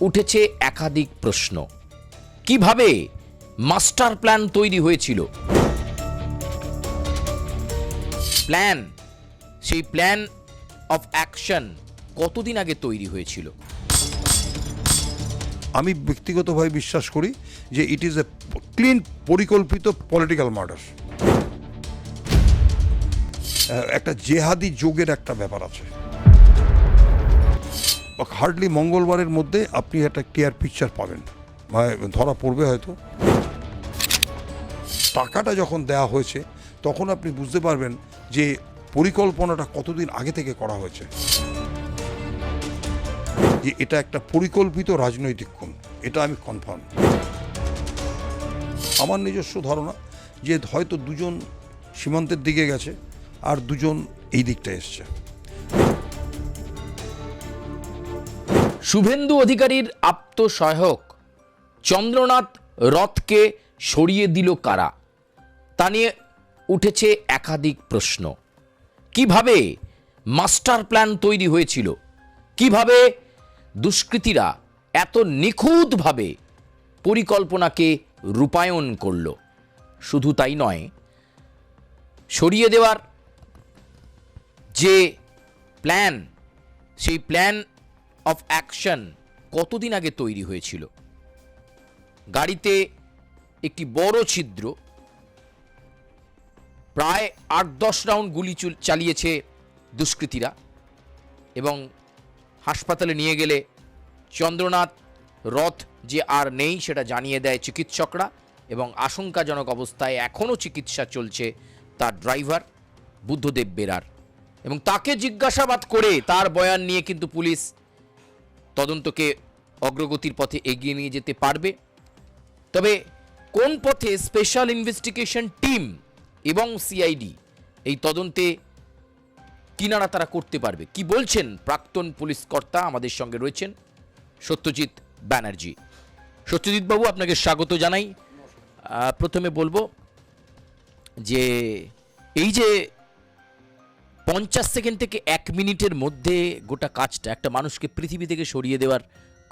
উঠেছে একাধিক প্রশ্ন। কিভাবে মাস্টার প্ল্যান তৈরি হয়েছিল? প্ল্যান, সেই প্ল্যান অফ অ্যাকশন কতদিন আগে তৈরি হয়েছিল? আমি ব্যক্তিগতভাবে বিশ্বাস করি যে ইট ইজ এ ক্লিন পরিকল্পিত পলিটিক্যাল মার্ডার। একটা জেহাদি যোগের একটা ব্যাপার আছে। হার্ডলি মঙ্গলবারের মধ্যে আপনি একটা ক্লিয়ার পিকচার পাবেন, ধরা পড়বে হয়তো। টাকাটা যখন দেয়া হয়েছে তখন আপনি বুঝতে পারবেন যে পরিকল্পনাটা কতদিন আগে থেকে করা হয়েছে, যে এটা একটা পরিকল্পিত রাজনৈতিক খুন। এটা আমি কনফার্ম। আমার নিজস্ব ধারণা যে হয়তো দুজন সীমান্তের দিকে গেছে আর দুজন এই দিকটা এসছে। শুভেন্দু অধিকারীর আত্মসহায়ক চন্দ্রনাথ রথকে সরিয়ে দিল কারা? তা নিয়ে উঠেছে একাধিক প্রশ্ন। কিভাবে মাস্টার প্ল্যান তৈরি হয়েছিল? কিভাবে দুষ্কৃতীরা এত নিখুঁতভাবে পরিকল্পনাকে রূপায়ণ করল? শুধু তাই নয়, সরিয়ে দেওয়ার যে প্ল্যান, সেই প্ল্যান অফ অ্যাকশন কতদিন আগে তৈরি হয়েছিল? গাড়িতে একটি বড় ছিদ্র, প্রায় ৮-১০ রাউন্ড গুলি চালিয়েছে দুষ্কৃতীরা এবং হাসপাতালে নিয়ে গেলে চন্দ্রনাথ রথ যে আর নেই সেটা জানিয়ে দেয় চিকিৎসকরা, এবং আশঙ্কাজনক অবস্থায় এখনও চিকিৎসা চলছে তার ড্রাইভার বুদ্ধদেব বেরার। এবং তাকে জিজ্ঞাসাবাদ করে তার বয়ান নিয়ে কিন্তু পুলিশ তদন্তকে অগ্রগতির পথে এগিয়ে নিয়ে যেতে পারবে। তবে কোন পথে স্পেশাল ইনভেস্টিগেশন টিম এবং সিআইডি এই তদন্তে কিনারা তারা করতে পারবে, কি বলছেন প্রাক্তন পুলিশ কর্তা? আমাদের সঙ্গে রয়েছেন সত্যজিৎ ব্যানার্জি। সত্যজিৎ বাবু, আপনাকে স্বাগত জানাই। প্রথমে বলবো যে এই যে 50 সেকেন্ড থেকে 1 মিনিটের মধ্যে গোটা কাজটা, একটা মানুষকে পৃথিবী থেকে সরিয়ে দেওয়ার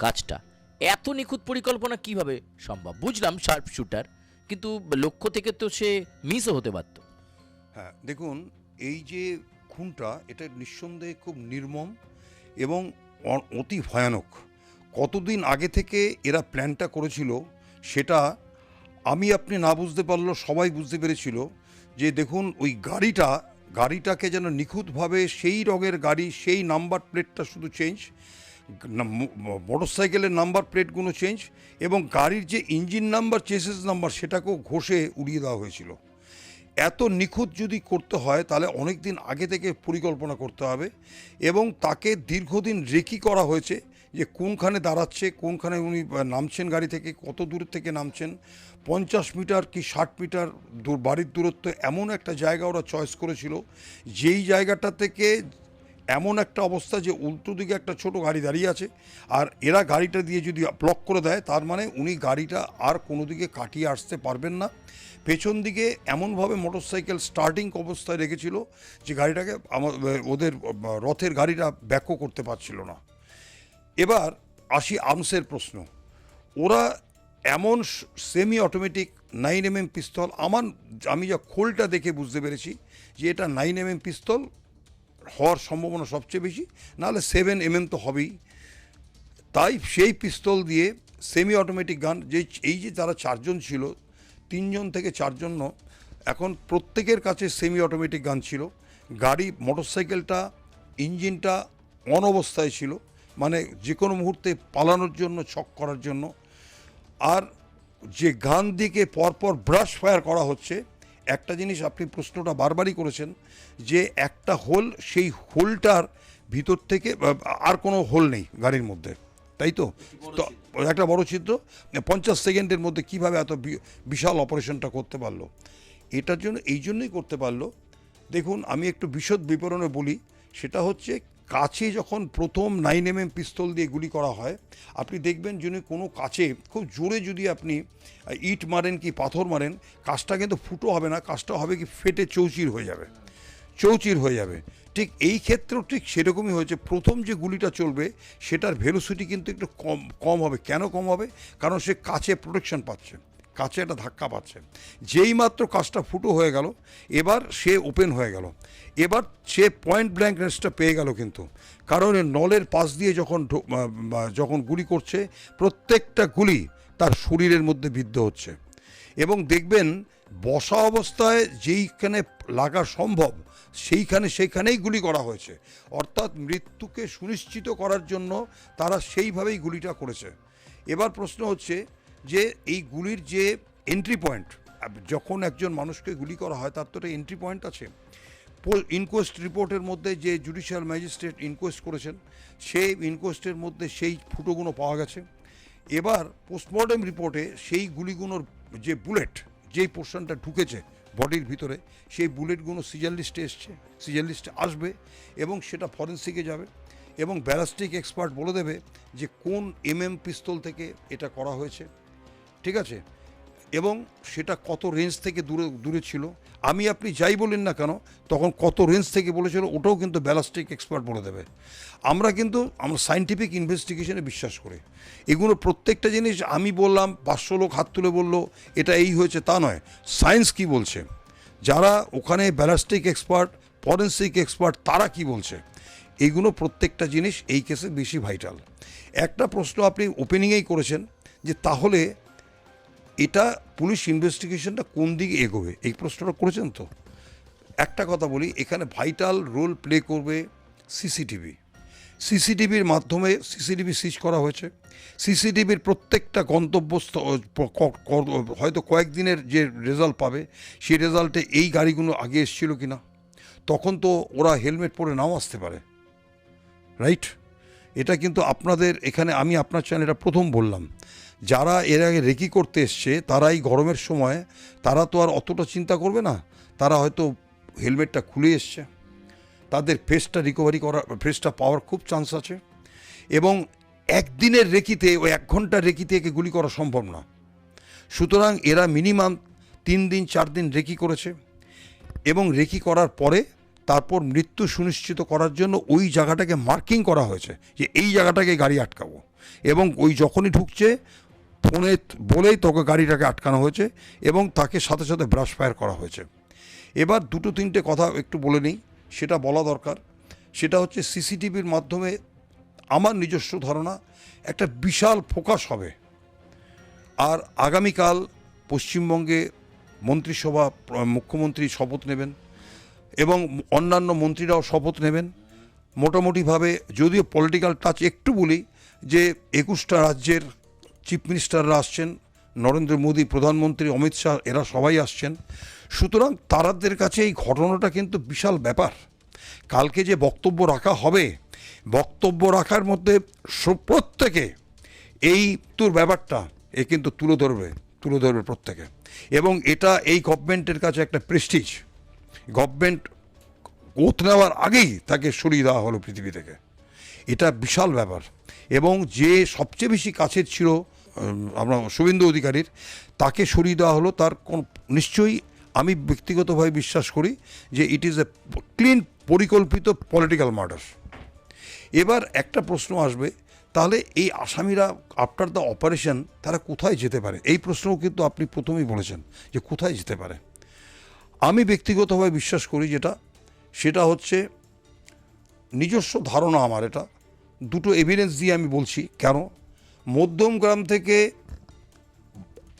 কাজটা, এত নিখুঁত পরিকল্পনা কিভাবে সম্ভব? বুঝলাম শার্প শুটার, কিন্তু লক্ষ্য থেকে তো সে মিসও হতে পারত। হ্যাঁ, দেখুন, এই যে খুনটা, এটা নিঃসন্দেহে খুব নির্মম এবং অতি ভয়ানক। কতদিন আগে থেকে এরা প্ল্যানটা করেছিল সেটা আমি আপনি না বুঝতে পারলেও সবাই বুঝতে পেরেছিল। যে দেখুন, ওই গাড়িটাকে যেন নিখুঁতভাবে সেই রঙের গাড়ি, সেই নাম্বার প্লেটটা শুধু চেঞ্জ, মোটরসাইকেলের নাম্বার প্লেটগুলো চেঞ্জ, এবং গাড়ির যে ইঞ্জিন নাম্বার, চেসিস নাম্বার, সেটাকেও ঘষে উড়িয়ে দেওয়া হয়েছিল। এত নিখুঁত যদি করতে হয় তাহলে অনেক দিন আগে থেকে পরিকল্পনা করতে হবে, এবং তাকে দীর্ঘদিন রেকি করা হয়েছে যে কোনখানে দাঁড়াচ্ছে, কোনখানে উনি নামছেন, গাড়ি থেকে কত দূর থেকে নামছেন, 50 মিটার কি 60 মিটার বাড়ির দূরত্ব, এমন একটা জায়গা ওরা চয়েস করেছিল যেই জায়গাটা থেকে এমন একটা অবস্থা যে উল্টো দিকে একটা ছোট গাড়ি দাঁড়িয়ে আছে, আর এরা গাড়িটা দিয়ে যদি ব্লক করে দেয় তার মানে উনি গাড়িটা আর কোনো দিকে কাটিয়ে আসতে পারবেন না। পেছন দিকে এমনভাবে মোটরসাইকেল স্টার্টিং অবস্থায় রেখেছিল যে গাড়িটাকে ওদের রথের গাড়িটা ব্যাকও করতে পারছিল না। এবার আসি আর্মসের প্রশ্ন। ওরা এমন সেমি অটোমেটিক 9mm পিস্তল, আমি যা খোলটা দেখে বুঝতে পেরেছি যে এটা 9mm পিস্তল হওয়ার সম্ভাবনা সবচেয়ে বেশি, নাহলে 7mm তো হবেই। তাই সেই পিস্তল দিয়ে সেমি অটোমেটিক গান, এই যে তারা 4 জন ছিল, 3 জন থেকে 4 জন, এখন প্রত্যেকের কাছে সেমি অটোমেটিক গান ছিল। গাড়ি, মোটরসাইকেলটা, ইঞ্জিনটা অন অবস্থায় ছিল, মানে যে কোনো মুহূর্তে পালানোর জন্য, ছক করার জন্য। আর যে গান দিকে পরপর ব্রাশ ফায়ার করা হচ্ছে, একটা জিনিস আপনি প্রশ্নটা বারবারই করেছেন যে একটা হোল, সেই হোলটার ভিতর থেকে আর কোনো হোল নেই গাড়ির মধ্যে, তাই তো? একটা বড় ছিদ্র 50 সেকেন্ডের মধ্যে কিভাবে এত বিশাল অপারেশনটা করতে পারলো? এটার জন্য, এই জন্যই করতে পারলো। দেখুন, আমি একটু বিশদ বিবরণে বলি। সেটা হচ্ছে, কাছে যখন প্রথম 9mm পিস্তল দিয়ে গুলি করা হয়, আপনি দেখবেন যদি কোনো কাছে খুব জোরে যদি আপনি ইট মারেন কি পাথর মারেন, কাজটা কিন্তু ফুটো হবে না, কাজটা হবে কি ফেটে চৌচির হয়ে যাবে। ঠিক এই ক্ষেত্রেও ঠিক সেরকমই হয়েছে। প্রথম যে গুলিটা চলবে সেটার ভেলোসিটি কিন্তু একটু কম কম হবে। কেন কম হবে? কারণ সে কাছে প্রোটেকশন পাচ্ছে, কাছে একটা ধাক্কা পাচ্ছে। যেই মাত্র কাজটা ফুটো হয়ে গেল, এবার সে ওপেন হয়ে গেল, এবার সে পয়েন্ট ব্ল্যাঙ্ক রেঞ্জটা পেয়ে গেল। কিন্তু কারণ এর নলের পাশ দিয়ে যখন গুলি করছে, প্রত্যেকটা গুলি তার শরীরের মধ্যে বিদ্ধ হচ্ছে। এবং দেখবেন বসা অবস্থায় যেইখানে লাগা সম্ভব সেইখানেই গুলি করা হয়েছে। অর্থাৎ মৃত্যুকে সুনিশ্চিত করার জন্য তারা সেইভাবেই গুলিটা করেছে। এবার প্রশ্ন হচ্ছে যে এই গুলির যে এন্ট্রি পয়েন্ট, যখন একজন মানুষকে গুলি করা হয় তার তো একটা এন্ট্রি পয়েন্ট আছে। ইনকোয়েস্ট রিপোর্টের মধ্যে যে জুডিশিয়াল ম্যাজিস্ট্রেট ইনকোয়েস্ট করেছেন, সেই ইনকোয়েস্টের মধ্যে সেই ফুটোগুলো পাওয়া গেছে। এবার পোস্টমর্টেম রিপোর্টে সেই গুলিগুলোর যে বুলেট, যেই পোর্শনটা ঢুকেছে বডির ভিতরে, সেই বুলেটগুলো সিজার লিস্টে এসছে, সিজার লিস্টে আসবে এবং সেটা ফরেন্সিকে যাবে এবং ব্যালিস্টিক এক্সপার্ট বলে দেবে যে কোন পিস্তল থেকে এটা করা হয়েছে, ঠিক আছে, এবং সেটা কত রেঞ্জ থেকে দূরে ছিল। আপনি যাই বলেন না কেন, তখন কত রেঞ্জ থেকে বলেছিল ওটাও কিন্তু ব্যালিস্টিক এক্সপার্ট বলে দেবে। আমরা সায়েন্টিফিক ইনভেস্টিগেশনে বিশ্বাস করি। এগুলো প্রত্যেকটা জিনিস আমি বললাম, 500 লোক হাত তুলে বললো এটা এই হয়েছে, তা নয়। সায়েন্স কি বলছে, যারা ওখানে ব্যালিস্টিক এক্সপার্ট, ফরেন্সিক এক্সপার্ট, তারা কি বলছে, এইগুলো প্রত্যেকটা জিনিস এই কেসে বেশি ভাইটাল। একটা প্রশ্ন আপনি ওপেনিংয়েই করেছেন যে তাহলে এটা পুলিশ ইনভেস্টিগেশনটা কোন দিকে এগোবে, এই প্রশ্নটা করেছেন। তো একটা কথা বলি, এখানে ভাইটাল রোল প্লে করবে সিসিটিভির মাধ্যমে। সিসিটিভি সিজ করা হয়েছে। সিসিটিভির প্রত্যেকটা গন্তব্যস্থল হয়তো কয়েকদিনের যে রেজাল্ট পাবে, সেই রেজাল্টে এই গাড়িগুলো আগে এসেছিল কি না, তখন তো ওরা হেলমেট পরে নাও আসতে পারে, রাইট? এটা কিন্তু আপনাদের এখানে, আমি আপনার চ্যানেলটা প্রথম বললাম, যারা এর আগে রেকি করতে এসছে তারা এই গরমের সময় তারা তো আর অতটা চিন্তা করবে না। তারা হয়তো হেলমেটটা খুলে এসছে, তাদের ফেসটা পাওয়ার খুব চান্স আছে। এবং একদিনের রেকিতে, ওই 1 ঘন্টার রেকিতে একে গুলি করা সম্ভব না। সুতরাং এরা মিনিমাম 3 দিন 4 দিন রেকি করেছে এবং রেকি করার পরে তারপর মৃত্যু সুনিশ্চিত করার জন্য ওই জায়গাটাকে মার্কিং করা হয়েছে যে এই জায়গাটাকে গাড়ি আটকাবো, এবং ওই যখনই ঢুকছে ফোনে বলেই তোকে গাড়িটাকে আটকানো হয়েছে এবং তাকে সাথে সাথে ব্রাশ ফায়ার করা হয়েছে। এবার 2-3টে কথা একটু বলে নিই, সেটা বলা দরকার। সেটা হচ্ছে সিসিটিভির মাধ্যমে আমার নিজস্ব ধারণা একটা বিশাল ফোকাস হবে। আর আগামীকাল পশ্চিমবঙ্গে মন্ত্রিসভা, মুখ্যমন্ত্রী শপথ নেবেন এবং অন্যান্য মন্ত্রীরাও শপথ নেবেন মোটামুটিভাবে। যদিও পলিটিক্যাল টাচ একটু বলি যে 21টা রাজ্যের চিফ মিনিস্টাররা আসছেন, নরেন্দ্র মোদী, প্রধানমন্ত্রী অমিত শাহ, এরা সবাই আসছেন। সুতরাং তাদের কাছে এই ঘটনাটা কিন্তু বিশাল ব্যাপার। কালকে যে বক্তব্য রাখা হবে, বক্তব্য রাখার মধ্যে প্রত্যেকে এই ব্যাপারটা কিন্তু তুলে ধরবে প্রত্যেকে। এবং এটা এই গভর্নমেন্টের কাছে একটা প্রেস্টিজ। গভর্নমেন্ট ওথ নেওয়ার আগেই তাকে সরিয়ে দেওয়া হলো পৃথিবী থেকে, এটা বিশাল ব্যাপার। এবং যে সবচেয়ে বেশি কাছের ছিল আমরা শুভেন্দু অধিকারীর, তাকে সরিয়ে দেওয়া হলো। তার নিশ্চয়ই আমি ব্যক্তিগতভাবে বিশ্বাস করি যে ইট ইজ এ ক্লিন, পরিকল্পিত পলিটিক্যাল মার্ডার। এবার একটা প্রশ্ন আসবে, তাহলে এই আসামিরা আফটার দ্য অপারেশন তারা কোথায় যেতে পারে? এই প্রশ্নও কিন্তু আপনি প্রথমেই বলেছেন যে কোথায় যেতে পারে। আমি ব্যক্তিগতভাবে বিশ্বাস করি সেটা হচ্ছে নিজস্ব ধারণা আমার, এটা 2টো এভিডেন্স দিয়ে আমি বলছি কেন। মধ্যমগ্রাম থেকে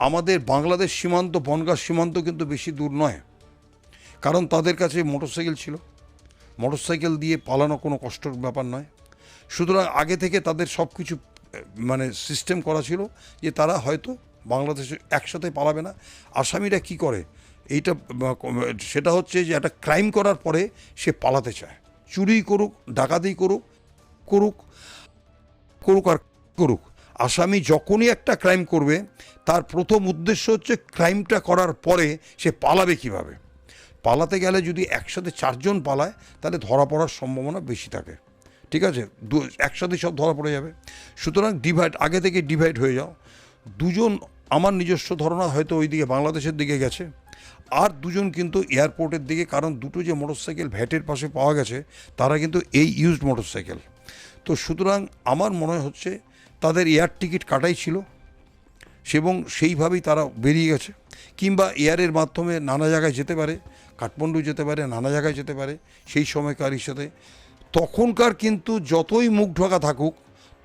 আমাদের বাংলাদেশ সীমান্ত, বনগাঁ সীমান্ত কিন্তু বেশি দূর নয়, কারণ তাদের কাছে মোটরসাইকেল ছিল, মোটরসাইকেল দিয়ে পালানো কোনো কষ্টের ব্যাপার নয়। সুতরাং আগে থেকে তাদের সব কিছু সিস্টেম করা ছিল যে তারা হয়তো বাংলাদেশে একসাথে পালাবে না। আসামিরা কি করে সেটা হচ্ছে যে একটা ক্রাইম করার পরে সে পালাতে চায়, চুরি করুক, ডাকাতি করুক আর করুক। আসামি যখনই একটা ক্রাইম করবে তার প্রথম উদ্দেশ্য হচ্ছে ক্রাইমটা করার পরে সে পালাবে কিভাবে। পালাতে গেলে যদি একসাথে 4 জন পালায় তাহলে ধরা পড়ার সম্ভাবনা বেশি থাকে, ঠিক আছে? একসাথে সব ধরা পড়ে যাবে। সুতরাং আগে থেকে ডিভাইড হয়ে যাও। 2 জন, আমার নিজস্ব ধারণা হয়তো ওই দিকে বাংলাদেশের দিকে গেছে, আর দুজন কিন্তু এয়ারপোর্টের দিকে, কারণ দুটো যে মোটরসাইকেল ভ্যাটের পাশে পাওয়া গেছে তারা কিন্তু এই ইউজড মোটরসাইকেল। তো সুতরাং আমার মনে হচ্ছে তাদের এয়ার টিকিট কাটাই ছিল এবং সেইভাবেই তারা বেরিয়ে গেছে, কিংবা এয়ারের মাধ্যমে নানা জায়গায় যেতে পারে, কাঠমান্ডু যেতে পারে, নানা জায়গায় যেতে পারে সেই সময়কার সাথে। তখনকার কিন্তু যতই মুখ ঢোকা থাকুক,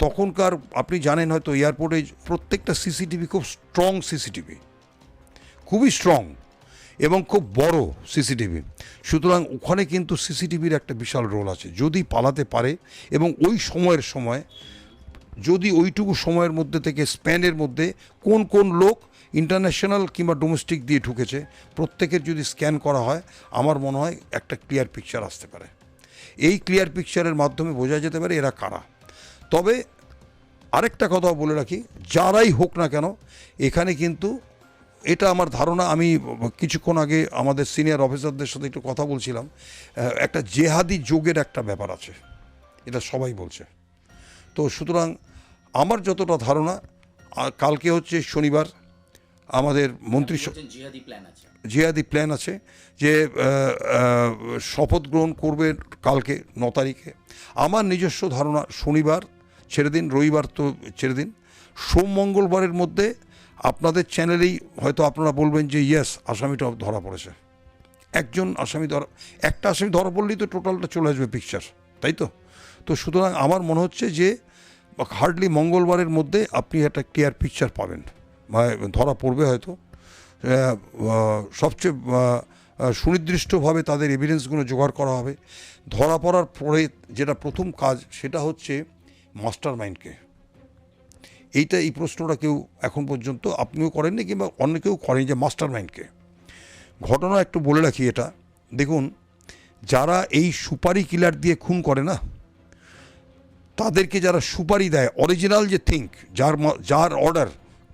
তখনকার আপনি জানেন হয়তো এয়ারপোর্টে প্রত্যেকটা সিসিটিভি খুব স্ট্রং সিসিটিভি, খুবই স্ট্রং এবং খুব বড় সিসিটিভি। সুতরাং ওখানে কিন্তু সিসিটিভির একটা বিশাল রোল আছে। যদি পালাতে পারে এবং ওই সময় যদি ওইটুকু সময়ের মধ্যে থেকে স্প্যানের মধ্যে কোন কোন লোক ইন্টারন্যাশনাল কিংবা ডোমেস্টিক দিয়ে ঢুকেছে প্রত্যেকের যদি স্ক্যান করা হয়, আমার মনে হয় একটা ক্লিয়ার পিকচার আসতে পারে। এই ক্লিয়ার পিকচারের মাধ্যমে বোঝা যেতে পারে এরা কারা। তবে আরেকটা কথা বলে রাখি, যারাই হোক না কেন এখানে কিন্তু এটা আমার ধারণা, আমি কিছুক্ষণ আগে আমাদের সিনিয়র অফিসারদের সাথে একটু কথা বলছিলাম, একটা জেহাদি যোগের একটা ব্যাপার আছে, এটা সবাই বলছে। তো সুতরাং আমার যতটা ধারণা, কালকে হচ্ছে শনিবার, আমাদের মন্ত্রী জিহাদি প্ল্যান আছে যে শপথ গ্রহণ করবে কালকে 9 তারিখে। আমার নিজস্ব ধারণা শনিবার ছেড়ে দিন, রবিবার তো ছেড়ে দিন, সোম মঙ্গলবারের মধ্যে আপনাদের চ্যানেলেই হয়তো আপনারা বলবেন যে ইয়েস আসামিটা ধরা পড়েছে। একটা আসামি ধরা পড়লেই তো টোটালটা চলে আসবে পিকচার, তাই তো? তো সুতরাং আমার মনে হচ্ছে যে হার্ডলি মঙ্গলবারের মধ্যে আপনি একটা ক্লিয়ার পিকচার পাবেন, ধরা পড়বে হয়তো। সবচেয়ে সুনির্দিষ্টভাবে তাদের এভিডেন্সগুলো জোগাড় করা হবে। ধরা পড়ার পরে যেটা প্রথম কাজ সেটা হচ্ছে মাস্টার মাইন্ডকে। এই প্রশ্নটা কেউ এখন পর্যন্ত আপনিও করেননি কিংবা অন্য কেউ করেনি যে মাস্টার মাইন্ডকে। ঘটনা একটু বলে রাখি, এটা দেখুন, যারা এই সুপারি কিলার দিয়ে খুন করে না, তাদেরকে যারা সুপারি দেয়, অরিজিনাল যে যার অর্ডার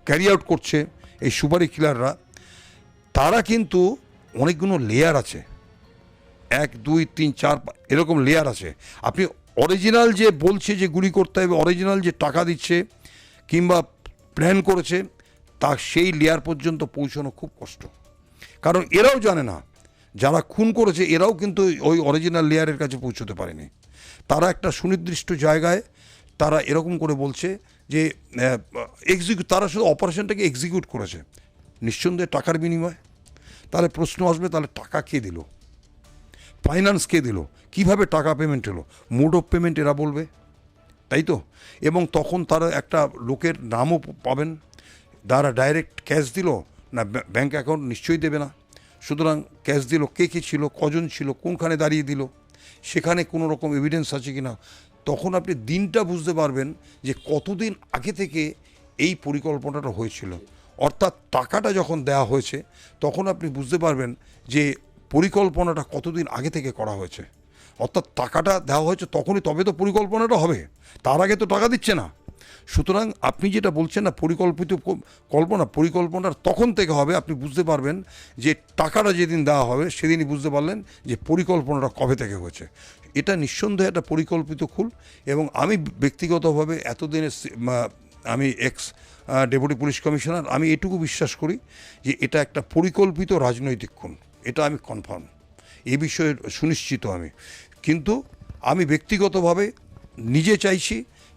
ক্যারি আউট করছে এই সুপারি কিলাররা, তারা কিন্তু অনেকগুলো লেয়ার আছে, 1 2 3 4 এরকম লেয়ার আছে। আপনি অরিজিনাল যে বলছে যে গুলি করতে হবে, অরিজিনাল যে টাকা দিচ্ছে কিংবা প্ল্যান করেছে, তা সেই লেয়ার পর্যন্ত পৌঁছানো খুব কষ্ট। কারণ এরাও জানে না, যারা খুন করেছে এরাও কিন্তু ওই অরিজিনাল লেয়ারের কাছে পৌঁছতে পারেনি। তারা একটা সুনির্দিষ্ট জায়গায় তারা এরকম করে বলছে যে তারা শুধু অপারেশনটাকে এক্সিকিউট করেছে, নিঃসন্দেহে টাকার বিনিময়ে। তাহলে প্রশ্ন আসবে, তাহলে টাকা কে দিল, ফাইন্যান্স কে দিল, কিভাবে টাকা পেমেন্ট হলো, মোড অফ পেমেন্ট এরা বলবে, তাই তো? এবং তখন তারা একটা লোকের নামও পাবেন, যারা ডাইরেক্ট ক্যাশ দিল না, ব্যাঙ্ক অ্যাকাউন্ট নিশ্চয়ই দেবে না। সুতরাং ক্যাশ দিল, কে ছিল, কজন ছিল, কোনখানে দাঁড়িয়ে দিল, সেখানে কোনো রকম এভিডেন্স আছে কি না। তখন আপনি দিনটা বুঝতে পারবেন যে কতদিন আগে থেকে এই পরিকল্পনাটা হয়েছিল। অর্থাৎ টাকাটা যখন দেওয়া হয়েছে তখন আপনি বুঝতে পারবেন যে পরিকল্পনাটা কতদিন আগে থেকে করা হয়েছে। অর্থাৎ টাকাটা দেওয়া হয়েছে তখনই, তবে তো পরিকল্পনাটা হবে, তার আগে তো টাকা দিচ্ছে না। সুতরাং আপনি যেটা বলছেন না পরিকল্পনার তখন থেকে হবে, আপনি বুঝতে পারবেন যে টাকাটা যেদিন দেওয়া হবে সেদিনই বুঝতে পারলেন যে পরিকল্পনাটা কবে থেকে হয়েছে। এটা নিঃসন্দেহে একটা পরিকল্পিত খুন। এবং আমি ব্যক্তিগতভাবে এতদিনের আমি ডেপুটি পুলিশ কমিশনার, আমি এটুকু বিশ্বাস করি যে এটা একটা পরিকল্পিত রাজনৈতিক খুন, এটা আমি কনফার্ম, এ বিষয়ে সুনিশ্চিত আমি। কিন্তু আমি ব্যক্তিগতভাবে নিজে চাইছি,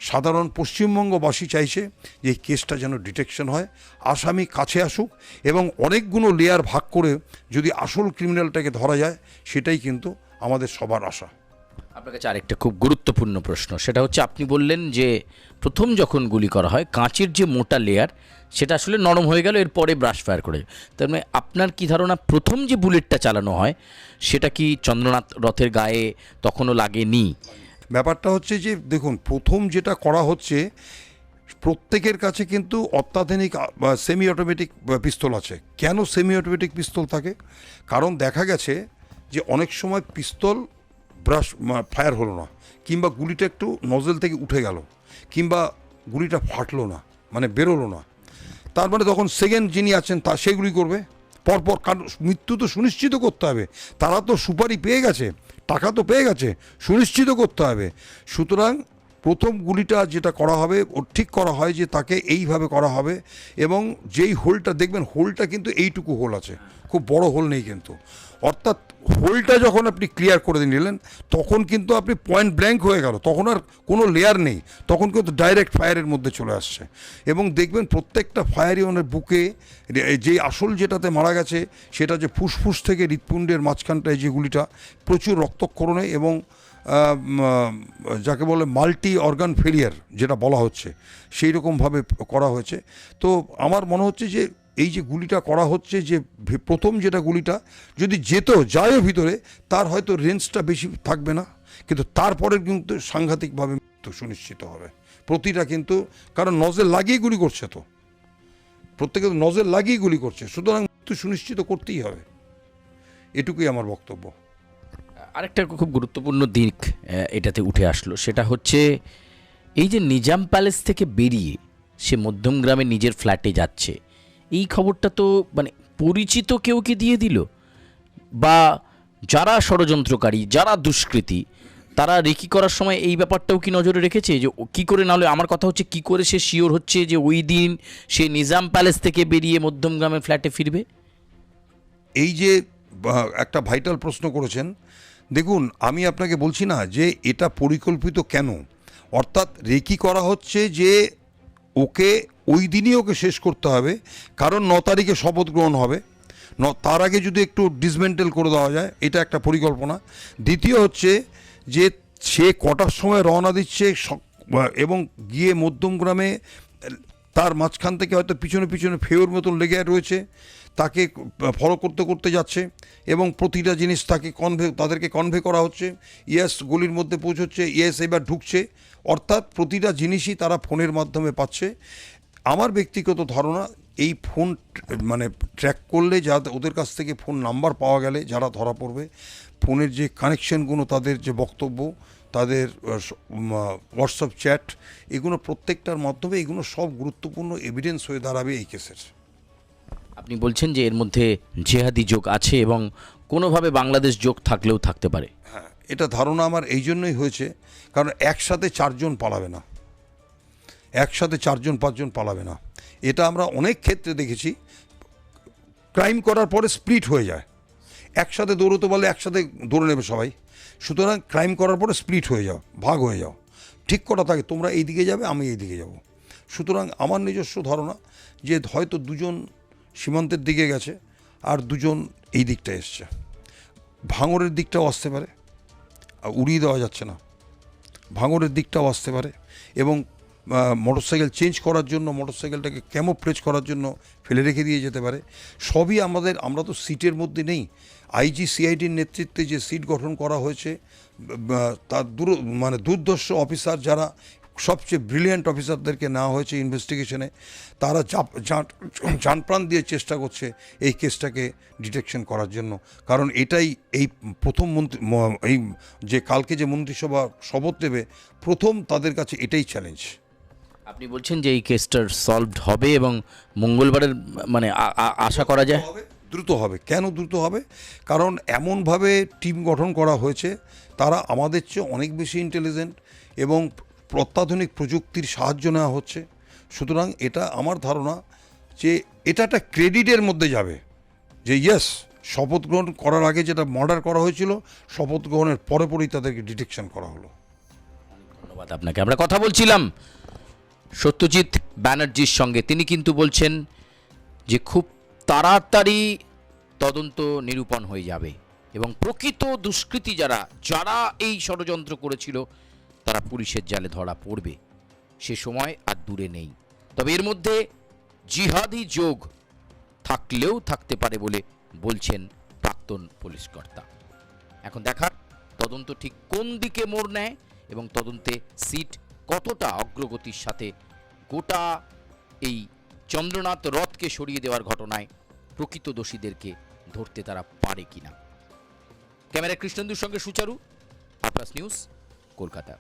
সাধারণ পশ্চিমবঙ্গবাসী চাইছে যে এই কেসটা যেন ডিটেকশন হয়, আসামি কাছে আসুক এবং অনেকগুলো লেয়ার ভাগ করে যদি আসল ক্রিমিনালটাকে ধরা যায়, সেটাই কিন্তু আমাদের সবার আশা। আপনার কাছে আরেকটা খুব গুরুত্বপূর্ণ প্রশ্ন, সেটা হচ্ছে আপনি বললেন যে প্রথম যখন গুলি করা হয় কাঁচের যে মোটা লেয়ার সেটা আসলে নরম হয়ে গেল, এরপরে ব্রাশ ফায়ার করে। তার মানে আপনার কি ধারণা, প্রথম যে বুলেটটা চালানো হয় সেটা কি চন্দ্রনাথ রথের গায়ে তখনও লাগেনি? ব্যাপারটা হচ্ছে যে দেখুন, প্রথম যেটা করা হচ্ছে, প্রত্যেকের কাছে কিন্তু অত্যাধুনিক সেমি অটোমেটিক পিস্তল আছে। কেন সেমি অটোমেটিক পিস্তল থাকে? কারণ দেখা গেছে যে অনেক সময় পিস্তল ব্রাশ ফায়ার হলো না, কিংবা গুলিটা একটু নজেল থেকে উঠে গেল, কিংবা গুলিটা ফাটলো না, মানে বেরোলো না। তার মানে তখন সেকেন্ড যিনি আছেন তা সেগুলি করবে পরপর, কারণ মৃত্যু তো সুনিশ্চিত করতে হবে। তারা তো সুপারি পেয়ে গেছে, টাকা তো পেয়ে গেছে, সুনিশ্চিত করতে হবে। সুতরাং প্রথম গুলিটা যেটা করা হবে ও ঠিক করা হয় যে তাকে এইভাবে করা হবে, এবং যেই হোলটা দেখবেন, হোলটা কিন্তু এইটুকু হোল আছে, খুব বড় হোল নেই কিন্তু। অর্থাৎ হোলটা যখন আপনি ক্লিয়ার করে নিলেন তখন কিন্তু আপনি পয়েন্ট ব্ল্যাঙ্ক হয়ে গেল, তখন আর কোনো লেয়ার নেই, তখন কিন্তু ডাইরেক্ট ফায়ারের মধ্যে চলে আসছে। এবং দেখবেন প্রত্যেকটা ফায়ারই ওনার বুকে, যে আসল যেটাতে মারা গেছে সেটা যে ফুসফুস থেকে হৃৎপিণ্ডের মাঝখানটায় যে গুলিটা, প্রচুর রক্তক্ষরণে এবং যাকে বলে মাল্টি অর্গান ফেলিয়ার যেটা বলা হচ্ছে সেই রকমভাবে করা হয়েছে। তো আমার মনে হচ্ছে যে এই যে গুলিটা করা হচ্ছে, যে প্রথম যেটা গুলিটা যদি যায়ও ভিতরে, তার হয়তো রেঞ্জটা বেশি থাকবে না, কিন্তু তারপরে কিন্তু সাংঘাতিকভাবে মৃত্যু সুনিশ্চিত হবে প্রতিটা, কিন্তু কারণ নজেল লাগিয়ে গুলি করছে, তো প্রত্যেকে তো নজেল লাগিয়ে গুলি করছে, সুতরাং মৃত্যু সুনিশ্চিত করতেই হবে। এটুকুই আমার বক্তব্য। আরেকটা খুব গুরুত্বপূর্ণ দিক এটাতে উঠে আসলো, সেটা হচ্ছে এই যে নিজাম প্যালেস থেকে বেরিয়ে সে মধ্যমগ্রামে নিজের ফ্ল্যাটে যাচ্ছে, এই খবরটা তো মানে পরিচিত কেউ কি দিয়ে দিল, বা যারা ষড়যন্ত্রকারী, যারা দুষ্কৃতী, তারা রেকি করার সময় এই ব্যাপারটাও কি নজরে রেখেছে যে কী করে, নাহলে আমার কথা হচ্ছে কী করে সে শিওর হচ্ছে যে ওই দিন সে নিজাম প্যালেস থেকে বেরিয়ে মধ্যমগ্রামের ফ্ল্যাটে ফিরবে? এই যে একটা ভাইটাল প্রশ্ন করেছেন, দেখুন আমি আপনাকে বলছি না যে এটা পরিকল্পিত কেন, অর্থাৎ রেকি করা হচ্ছে যে ওকে ওই দিনই ওকে শেষ করতে হবে, কারণ 9 তারিখে শপথ গ্রহণ হবে, তার আগে যদি একটু ডিসমেন্টেল করে দেওয়া যায়, এটা একটা পরিকল্পনা। দ্বিতীয় হচ্ছে যে সে কটার সময় রওনা দিচ্ছে এবং গিয়ে মধ্যমগ্রামে তার মাঝখান থেকে হয়তো পিছনে পিছনে ফেউর মতন লেগে রয়েছে, তাকে ফলো করতে করতে যাচ্ছে এবং প্রতিটা জিনিস তাদেরকে কনভে করা হচ্ছে। ইয়েস গলির মধ্যে পৌঁছচ্ছে, ইয়েস এবার ঢুকছে, অর্থাৎ প্রতিটা জিনিসই তারা ফোনের মাধ্যমে পাচ্ছে। আমার ব্যক্তিগত ধারণা, এই ফোন মানে ট্র্যাক করলে ওদের কাছ থেকে ফোন নাম্বার পাওয়া গেলে যারা ধরা পড়বে, ফোনের যে কানেকশনগুলো, তাদের যে বক্তব্য, তাদের হোয়াটসঅ্যাপ চ্যাট, এগুলো প্রত্যেকটার মাধ্যমে এগুলো সব গুরুত্বপূর্ণ এভিডেন্স হয়ে দাঁড়াবে এই কেসের। আপনি বলছেন যে এর মধ্যে জেহাদি যোগ আছে এবং কোনোভাবে বাংলাদেশ যোগ থাকলেও থাকতে পারে। হ্যাঁ, এটা ধারণা আমার এই জন্যই হয়েছে, কারণ একসাথে 4 জন পালাবে না, একসাথে 4 জন 5 জন পালাবে না। এটা আমরা অনেক ক্ষেত্রে দেখেছি, ক্রাইম করার পরে স্প্লিট হয়ে যায়, একসাথে দৌড়তে বলে একসাথে দৌড়ে নেবে সবাই, সুতরাং ক্রাইম করার পরে স্প্লিট হয়ে যাও, ভাগ হয়ে যাও, ঠিক করা থাকে তোমরা এই দিকে যাবে, আমি এই দিকে যাব। সুতরাং আমার নিজস্ব ধারণা যে হয়তো 2 জন সীমান্তের দিকে গেছে আর 2 জন এই দিকটা এসছে, ভাঙরের দিকটাও আসতে পারে, উড়িয়ে দেওয়া যাচ্ছে না, ভাঙরের দিকটাও আসতে পারে, এবং মোটরসাইকেল চেঞ্জ করার জন্য, মোটরসাইকেলটাকে ক্যামোফ্লেজ করার জন্য ফেলে রেখে দিয়ে যেতে পারে। সবই আমরা তো সিটের মধ্যে নেই। আইজি সিআইডির নেতৃত্বে যে সিট গঠন করা হয়েছে, তার দুর্ধর্ষ অফিসার, যারা সবচেয়ে ব্রিলিয়ান্ট অফিসারদেরকে নেওয়া হয়েছে ইনভেস্টিগেশনে, তারা জানপ্রাণ দিয়ে চেষ্টা করছে এই কেসটাকে ডিটেকশন করার জন্য। কারণ এটাই এই প্রথম এই যে কালকে যে মন্ত্রিসভা শপথ নেবে, প্রথম তাদের কাছে এটাই চ্যালেঞ্জ। আপনি বলছেন যে এই কেসটার সলভড হবে এবং মঙ্গলবারের মানে আশা করা যায় দ্রুত হবে। কেন দ্রুত হবে? কারণ এমনভাবে টিম গঠন করা হয়েছে, তারা আমাদের চেয়ে অনেক বেশি ইন্টেলিজেন্ট এবং অত্যাধুনিক প্রযুক্তির সাহায্য নেওয়া হচ্ছে। সুতরাং এটা আমার ধারণা যে এটা একটা ক্রেডিটের মধ্যে যাবে, যে ইয়েস শপথ গ্রহণ করার আগে যেটা মার্ডার করা হয়েছিল, শপথ গ্রহণের পরে পরেই তাদেরকে ডিটেকশন করা হলো। ধন্যবাদ আপনাকে। আমরা কথা বলছিলাম সত্যজিৎ ব্যানার্জির সঙ্গে, তিনি কিন্তু বলছেন যে খুব তাড়াতাড়ি তদন্ত নিরূপণ হয়ে যাবে এবং প্রকৃত দুষ্কৃতী যারা এই ষড়যন্ত্র করেছিল তারা পুলিশের জালে ধরা পড়বে, সে সময় আর দূরে নেই। তবে এর মধ্যে জিহাদি যোগ থাকলেও থাকতে পারে বলে বলছেন প্রাক্তন পুলিশ কর্তা। এখন দেখার তদন্ত ঠিক কোন দিকে মোড় নেয় এবং তদন্তে সিট কতটা অগ্রগতির সাথে গোটা এই চন্দ্রনাথ রথকে সরিয়ে দেওয়ার ঘটনায় প্রকৃত দোষীদেরকে ধরতে তারা পারে কিনা। ক্যামেরা কৃষ্ণেন্দুর সঙ্গে সুচারু, আর প্লাস নিউজ, কলকাতা।